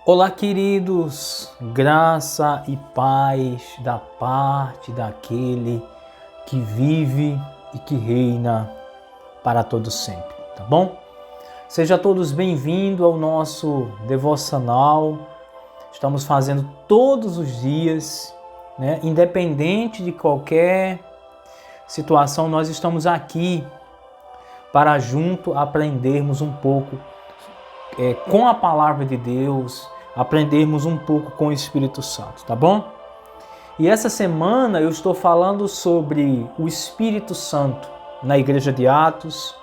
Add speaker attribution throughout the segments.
Speaker 1: Olá, queridos, graça e paz da parte daquele que vive e que reina para todo sempre, tá bom? Sejam todos bem-vindos ao nosso devocional. Estamos fazendo todos os dias, né? Independente de qualquer situação, nós estamos aqui para junto aprendermos um pouco com a palavra de Deus, aprendermos um pouco com o Espírito Santo, tá bom? E essa semana eu estou falando sobre o Espírito Santo na Igreja de Atos.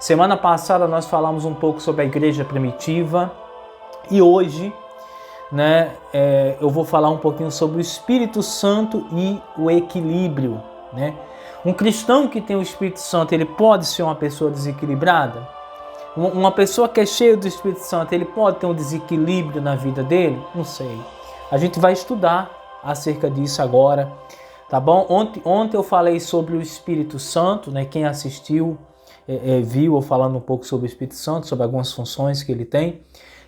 Speaker 1: Semana passada nós falamos um pouco sobre a Igreja Primitiva e hoje, eu vou falar um pouquinho sobre o Espírito Santo e o equilíbrio, né? Um cristão que tem o Espírito Santo, ele pode ser uma pessoa desequilibrada? Uma pessoa que é cheia do Espírito Santo, ele pode ter um desequilíbrio na vida dele? Não sei. A gente vai estudar acerca disso agora, tá bom? Ontem eu falei sobre o Espírito Santo, né? Quem assistiu viu eu falando um pouco sobre o Espírito Santo, sobre algumas funções que ele tem.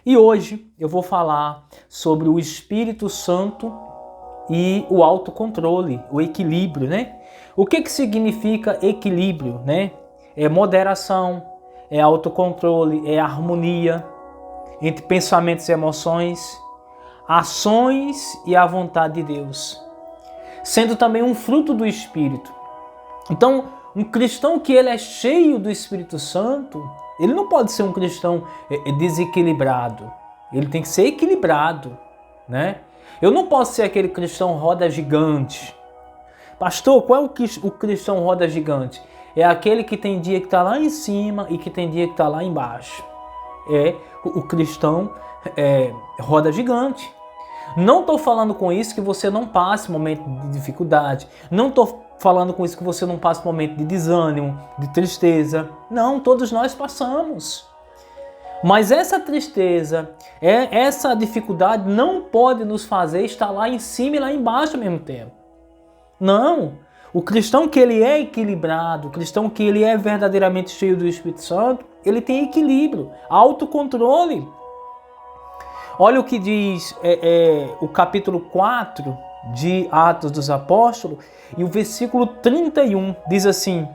Speaker 1: E hoje eu vou falar sobre o Espírito Santo e o autocontrole, o equilíbrio, né? O que significa equilíbrio, né? É moderação, é autocontrole, é harmonia entre pensamentos e emoções, ações e a vontade de Deus, sendo também um fruto do Espírito. Então, um cristão que ele é cheio do Espírito Santo, ele não pode ser um cristão desequilibrado, ele tem que ser equilibrado, né? Eu não posso ser aquele cristão roda gigante. Pastor, qual é o cristão roda gigante? É aquele que tem dia que está lá em cima e que tem dia que está lá embaixo. É o cristão roda gigante. Não estou falando com isso que você não passe momento de dificuldade. Não estou falando com isso que você não passe momento de desânimo, de tristeza. Não, todos nós passamos. Mas essa tristeza, essa dificuldade não pode nos fazer estar lá em cima e lá embaixo ao mesmo tempo. Não. O cristão que ele é equilibrado, o cristão que ele é verdadeiramente cheio do Espírito Santo, ele tem equilíbrio, autocontrole. Olha o que diz o capítulo 4 de Atos dos Apóstolos e o versículo 31 diz assim: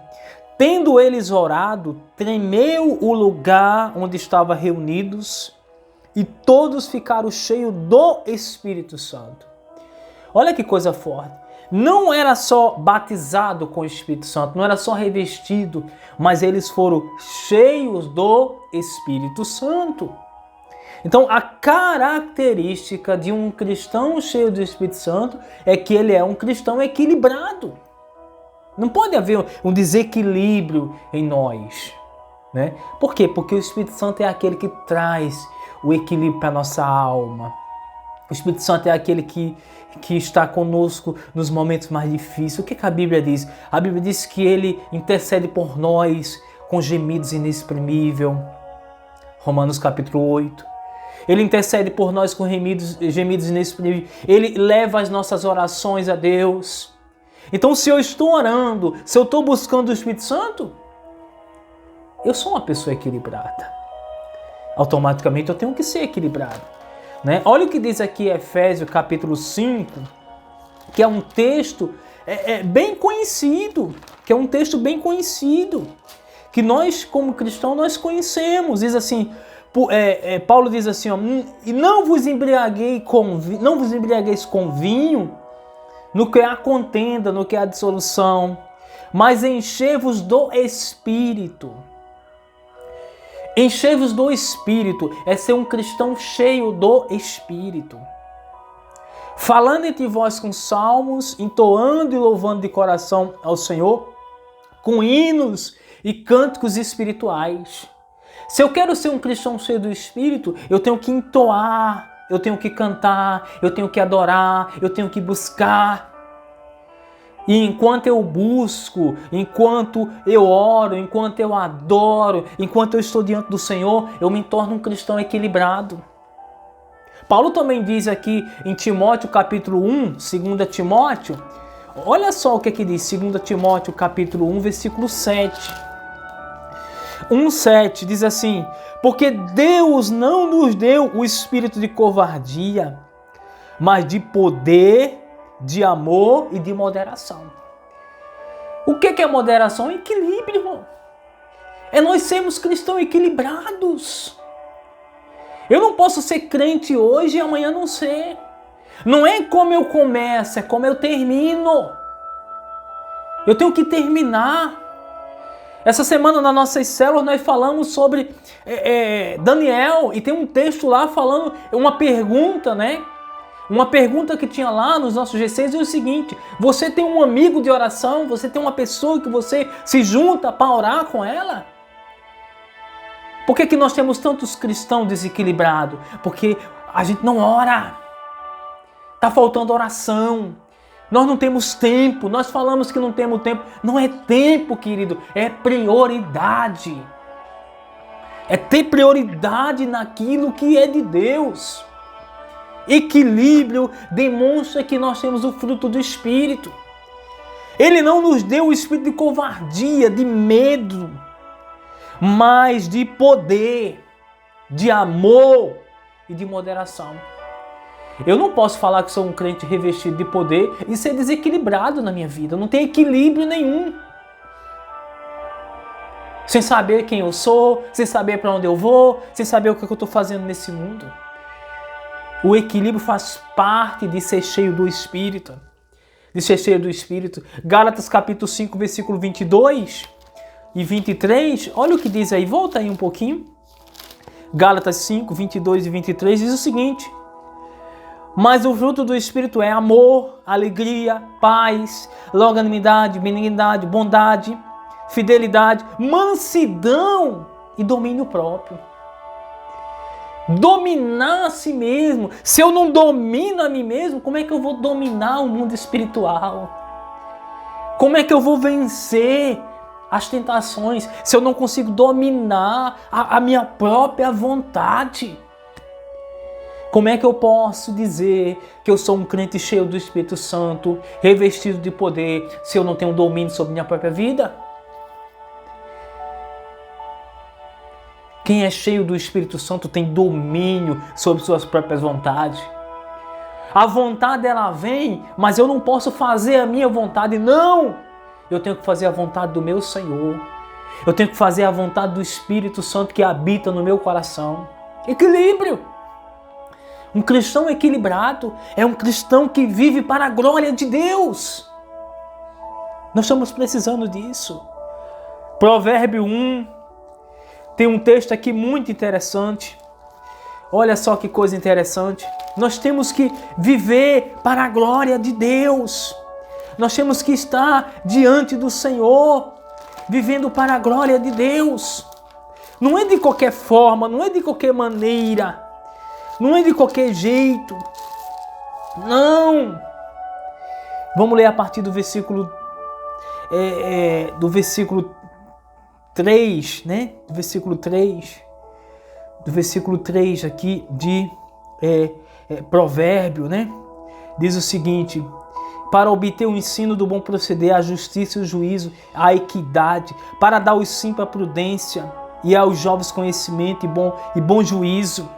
Speaker 1: tendo eles orado, tremeu o lugar onde estavam reunidos e todos ficaram cheios do Espírito Santo. Olha que coisa forte. Não era só batizado com o Espírito Santo, não era só revestido, mas eles foram cheios do Espírito Santo. Então, a característica de um cristão cheio do Espírito Santo é que ele é um cristão equilibrado. Não pode haver um desequilíbrio em nós, né? Por quê? Porque o Espírito Santo é aquele que traz o equilíbrio para a nossa alma. O Espírito Santo é aquele que está conosco nos momentos mais difíceis. O que a Bíblia diz? A Bíblia diz que ele intercede por nós com gemidos inexprimíveis. Romanos capítulo 8. Ele intercede por nós com gemidos inexprimíveis. Ele leva as nossas orações a Deus. Então, se eu estou orando, se eu estou buscando o Espírito Santo, eu sou uma pessoa equilibrada. Automaticamente eu tenho que ser equilibrado. Né? Olha o que diz aqui Efésios capítulo 5, que é um texto bem conhecido, que nós como cristãos nós conhecemos. Diz assim, Paulo diz assim, ó, e não vos embriagueis com vinho, no que há contenda, no que há dissolução, mas enchei-vos do Espírito. Enchei-vos do Espírito é ser um cristão cheio do Espírito. Falando entre vós com salmos, entoando e louvando de coração ao Senhor, com hinos e cânticos espirituais. Se eu quero ser um cristão cheio do Espírito, eu tenho que entoar, eu tenho que cantar, eu tenho que adorar, eu tenho que buscar. E enquanto eu busco, enquanto eu oro, enquanto eu adoro, enquanto eu estou diante do Senhor, eu me torno um cristão equilibrado. Paulo também diz aqui em Timóteo capítulo 1, 2 Timóteo, olha só o que diz 2 Timóteo capítulo 1, versículo 7. 1:7 diz assim: porque Deus não nos deu o espírito de covardia, mas de poder, de amor e de moderação. O que é moderação? Equilíbrio, irmão. É nós sermos cristãos equilibrados. Eu não posso ser crente hoje e amanhã não ser. Não é como eu começo, é como eu termino. Eu tenho que terminar. Essa semana nas nossas células nós falamos sobre Daniel, e tem um texto lá falando, uma pergunta, né? Uma pergunta que tinha lá nos nossos G6 é o seguinte: você tem um amigo de oração? Você tem uma pessoa que você se junta para orar com ela? Por que nós temos tantos cristãos desequilibrados? Porque a gente não ora. Está faltando oração. Nós não temos tempo. Nós falamos que não temos tempo. Não é tempo, querido. É prioridade. É ter prioridade naquilo que é de Deus. Equilíbrio demonstra que nós temos o fruto do Espírito. Ele não nos deu o espírito de covardia, de medo, mas de poder, de amor e de moderação. Eu não posso falar que sou um crente revestido de poder e ser desequilibrado na minha vida. Eu não tenho equilíbrio nenhum. Sem saber quem eu sou, sem saber para onde eu vou, sem saber o que eu estou fazendo nesse mundo. O equilíbrio faz parte de ser cheio do Espírito. De ser cheio do Espírito. Gálatas capítulo 5, versículo 22 e 23. Olha o que diz aí. Volta aí um pouquinho. Gálatas 5, 22 e 23 diz o seguinte: mas o fruto do Espírito é amor, alegria, paz, longanimidade, benignidade, bondade, fidelidade, mansidão e domínio próprio. Dominar a si mesmo. Se eu não domino a mim mesmo, como é que eu vou dominar o mundo espiritual? Como é que eu vou vencer as tentações se eu não consigo dominar a minha própria vontade? Como é que eu posso dizer que eu sou um crente cheio do Espírito Santo, revestido de poder, se eu não tenho domínio sobre minha própria vida? Quem é cheio do Espírito Santo tem domínio sobre suas próprias vontades. A vontade ela vem, mas eu não posso fazer a minha vontade, não! Eu tenho que fazer a vontade do meu Senhor. Eu tenho que fazer a vontade do Espírito Santo que habita no meu coração. Equilíbrio! Um cristão equilibrado é um cristão que vive para a glória de Deus. Nós estamos precisando disso. Provérbio 1. Tem um texto aqui muito interessante. Olha só que coisa interessante. Nós temos que viver para a glória de Deus. Nós temos que estar diante do Senhor, vivendo para a glória de Deus. Não é de qualquer forma, não é de qualquer maneira, não é de qualquer jeito. Não. Vamos ler a partir do versículo 3, né? Do versículo 3 aqui de Provérbio, né? Diz o seguinte: para obter o ensino do bom proceder, a justiça e o juízo, a equidade, para dar aos simples a prudência e aos jovens conhecimento e bom juízo.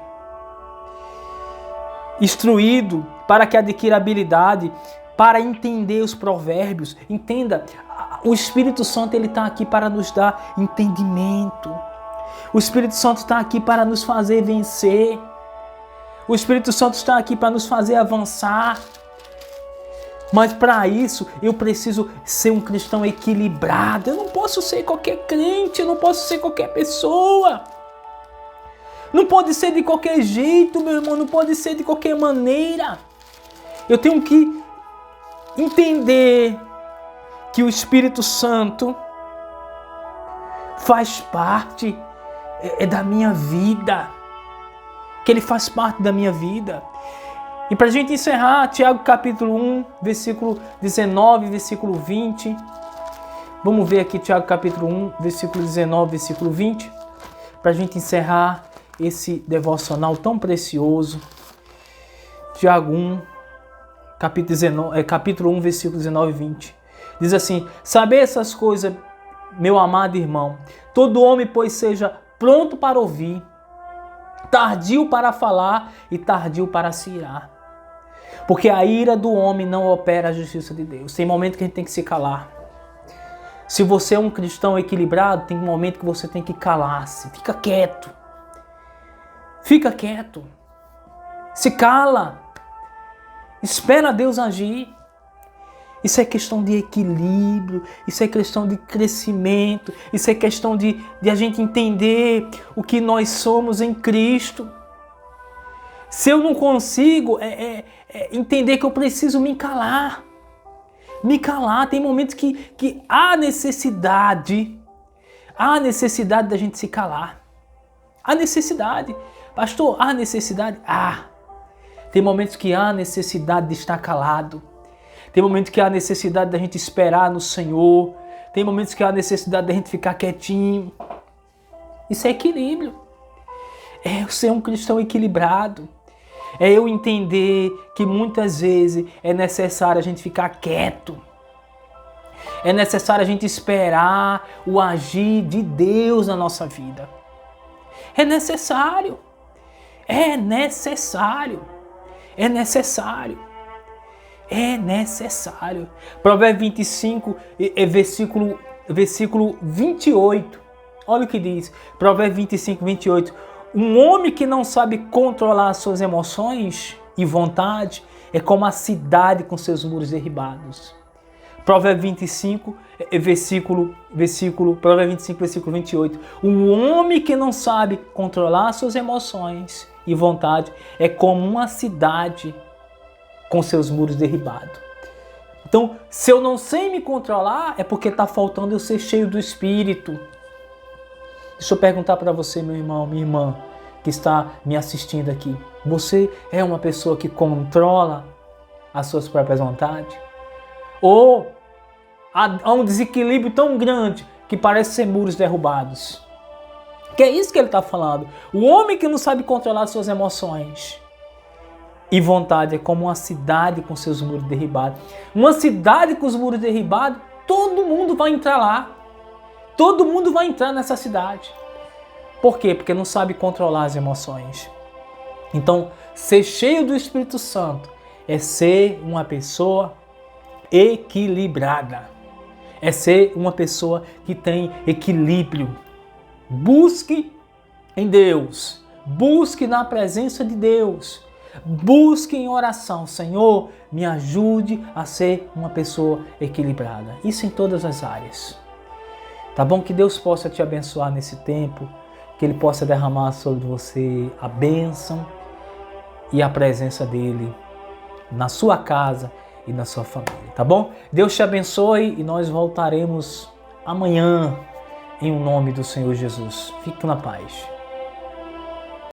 Speaker 1: Instruído para que adquira habilidade, para entender os provérbios. Entenda, o Espírito Santo ele está aqui para nos dar entendimento. O Espírito Santo está aqui para nos fazer vencer. O Espírito Santo está aqui para nos fazer avançar. Mas para isso eu preciso ser um cristão equilibrado. Eu não posso ser qualquer crente, eu não posso ser qualquer pessoa. Não pode ser de qualquer jeito, meu irmão, não pode ser de qualquer maneira. Eu tenho que entender que o Espírito Santo faz parte da minha vida. Que ele faz parte da minha vida. E para a gente encerrar, Tiago capítulo 1, versículo 19, versículo 20. Vamos ver aqui Tiago capítulo 1, versículo 19, versículo 20. Para a gente encerrar esse devocional tão precioso. Tiago 1, capítulo 1, versículo 19 e 20. Diz assim: saber essas coisas meu amado irmão, todo homem, pois, seja pronto para ouvir, tardio para falar e tardio para se irar. Porque a ira do homem não opera a justiça de Deus. Tem momento que a gente tem que se calar. Se você é um cristão equilibrado, tem um momento que você tem que calar-se. Fica quieto. Fica quieto. Se cala. Espera Deus agir. Isso é questão de equilíbrio, isso é questão de crescimento, isso é questão de a gente entender o que nós somos em Cristo. Se eu não consigo entender que eu preciso me calar, tem momentos que há necessidade da gente se calar. Há necessidade. Pastor, há necessidade? Tem momentos que há necessidade de estar calado. Tem momentos que há necessidade da gente esperar no Senhor. Tem momentos que há necessidade da gente ficar quietinho. Isso é equilíbrio. É eu ser um cristão equilibrado. É eu entender que muitas vezes é necessário a gente ficar quieto. É necessário a gente esperar o agir de Deus na nossa vida. É necessário. É necessário. É necessário. É necessário. Provérbios 25, versículo 28. Olha o que diz. Provérbios 25, 28. Um homem que não sabe controlar suas emoções e vontade é como a cidade com seus muros derribados. Provérbios 25, versículo 28. Um homem que não sabe controlar suas emoções e vontade é como uma cidade com seus muros derribados. Então, se eu não sei me controlar, é porque está faltando eu ser cheio do Espírito. Deixa eu perguntar para você, meu irmão, minha irmã, que está me assistindo aqui. Você é uma pessoa que controla as suas próprias vontades? Ou há um desequilíbrio tão grande que parece ser muros derrubados? Que é isso que ele está falando. O homem que não sabe controlar suas emoções e vontade é como uma cidade com seus muros derribados. Uma cidade com os muros derribados, todo mundo vai entrar lá. Todo mundo vai entrar nessa cidade. Por quê? Porque não sabe controlar as emoções. Então, ser cheio do Espírito Santo é ser uma pessoa equilibrada. É ser uma pessoa que tem equilíbrio. Busque em Deus. Busque na presença de Deus. Busque em oração. Senhor, me ajude a ser uma pessoa equilibrada. Isso em todas as áreas. Tá bom? Que Deus possa te abençoar nesse tempo. Que Ele possa derramar sobre você a bênção e a presença dEle na sua casa e na sua família. Tá bom? Deus te abençoe e nós voltaremos amanhã em nome do Senhor Jesus. Fique na paz.